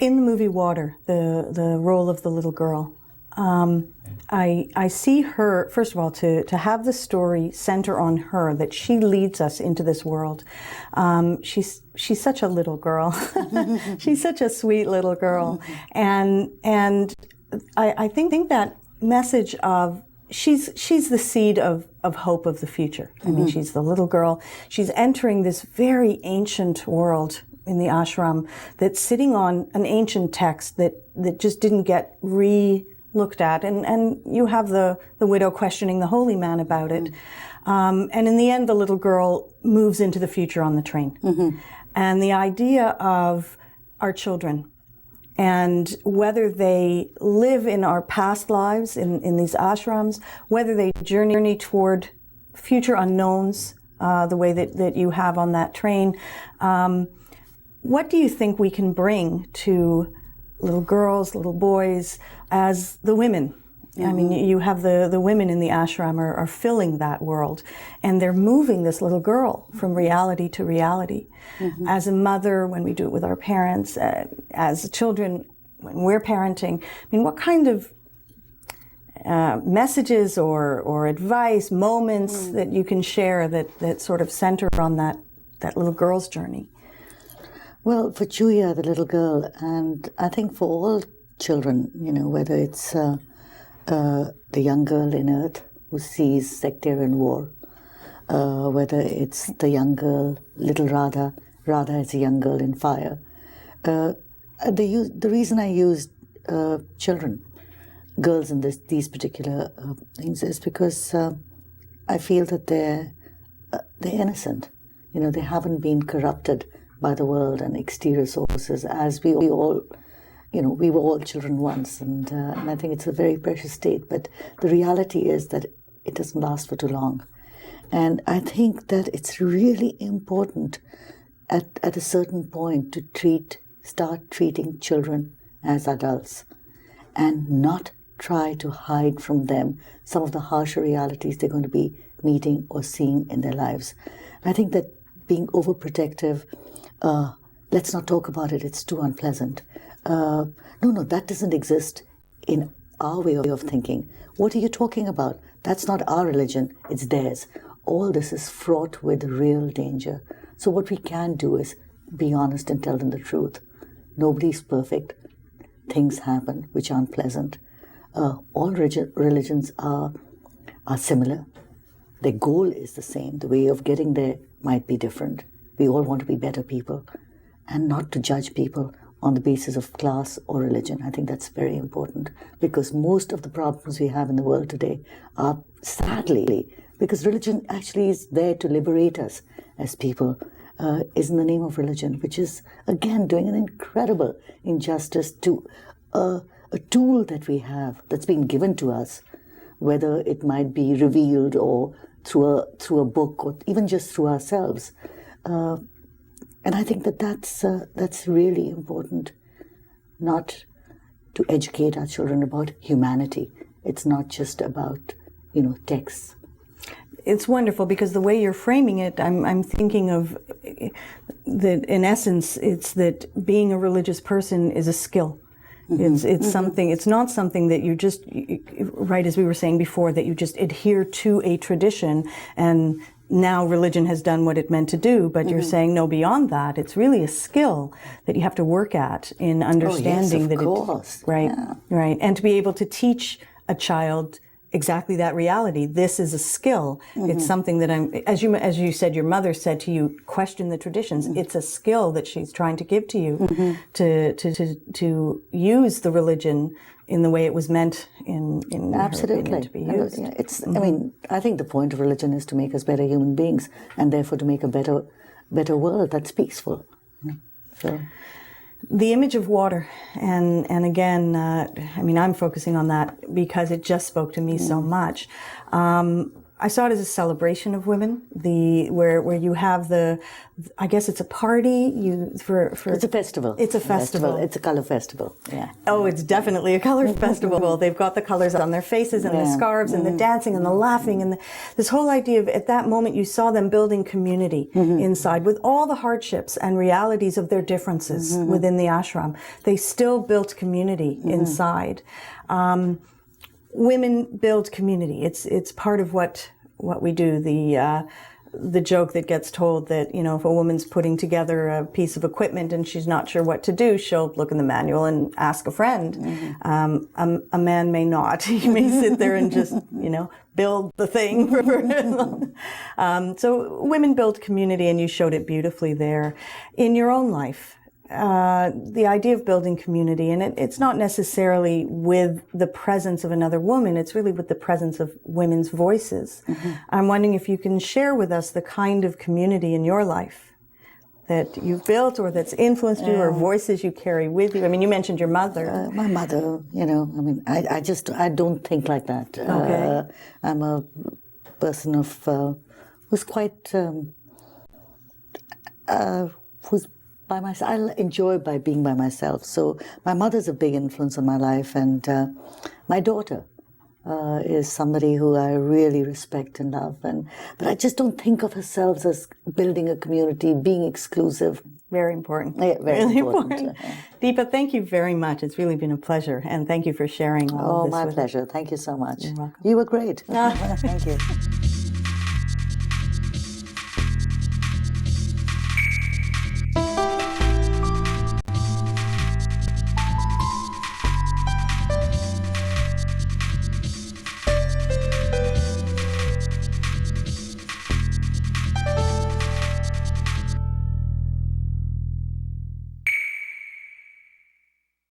In the movie Water, the role of the little girl, I see her, first of all, to have the story center on her, that she leads us into this world. She's such a little girl. She's such a sweet little girl. And I think that message of she's the seed of hope of the future. I mean, she's the little girl. She's entering this very ancient world in the ashram that's sitting on an ancient text that just didn't get looked at, and you have the widow questioning the holy man about it. And in the end, the little girl moves into the future on the train. And the idea of our children, and whether they live in our past lives in these ashrams, whether they journey toward future unknowns, the way that you have on that train, what do you think we can bring to little girls, little boys, as the women? I mean, you have the women in the ashram are filling that world, and they're moving this little girl from reality to reality. As a mother, when we do it with our parents, as children, when we're parenting, I mean, what kind of messages or advice, moments that you can share that sort of center on that little girl's journey? Well, for Julia, the little girl, and I think for all children, whether it's the young girl in Earth who sees sectarian war, whether it's the young girl, little Radha is a young girl in Fire. The reason I used children, girls in these particular things is because I feel that they're innocent. They haven't been corrupted by the world and exterior sources, as we all, we were all children once, and I think it's a very precious state. But the reality is that it doesn't last for too long, and I think that it's really important at a certain point to start treating children as adults, and not try to hide from them some of the harsher realities they're going to be meeting or seeing in their lives. I think that being overprotective, let's not talk about it, it's too unpleasant. No, that doesn't exist in our way of thinking. What are you talking about? That's not our religion, it's theirs. All this is fraught with real danger. So what we can do is be honest and tell them the truth. Nobody's perfect. Things happen which aren't pleasant. All religions are similar. Their goal is the same. The way of getting there might be different. We all want to be better people, and not to judge people on the basis of class or religion. I think that's very important, because most of the problems we have in the world today are, sadly, because religion actually is there to liberate us as people, is in the name of religion, which is, again, doing an incredible injustice to a tool that we have that's been given to us, whether it might be revealed or through a book, or even just through ourselves. And I think that's really important, not to educate our children about humanity. It's not just about, texts. It's wonderful, because the way you're framing it, I'm thinking of that in essence, it's that being a religious person is a skill. It's something, it's not something that you just, right as we were saying before, that you just adhere to a tradition and now religion has done what it meant to do, but you're saying no, beyond that, it's really a skill that you have to work at in understanding that course. Right, right. And to be able to teach a child exactly that reality. This is a skill. It's something that as you said, your mother said to you, question the traditions. It's a skill that she's trying to give to you to use the religion in the way it was meant in Absolutely. Her opinion, to be used. It's. I mean, I think the point of religion is to make us better human beings, and therefore to make a better world that's peaceful. So. The image of water, and again, I mean, I'm focusing on that because it just spoke to me so much. I saw it as a celebration of women, where you have I guess it's a party. It's a festival. It's a festival. It's a color festival. Yeah. Oh, it's definitely a color festival. They've got the colors on their faces and the scarves and the dancing and the laughing and this whole idea of, at that moment you saw them building community inside with all the hardships and realities of their differences within the ashram. They still built community inside. Women build community. It's part of what we do. The joke that gets told that, if a woman's putting together a piece of equipment and she's not sure what to do, she'll look in the manual and ask a friend. A man may not. He may sit there and just, build the thing. So women build community, and you showed it beautifully there. In your own life, the idea of building community, and it's not necessarily with the presence of another woman, it's really with the presence of women's voices. I'm wondering if you can share with us the kind of community in your life that you've built or that's influenced you, or voices you carry with you. I mean, you mentioned your mother. My mother, I don't think like that. Okay. I'm a person who's quite, who's by myself. I enjoy being by myself. So my mother's a big influence on my life, and my daughter is somebody who I really respect and love. But I just don't think of ourselves as building a community, being exclusive. Very important. Yeah, very really important. Deepa, thank you very much. It's really been a pleasure, and thank you for sharing all of this my with pleasure. Thank you so much. You're welcome. You were great. Thank you.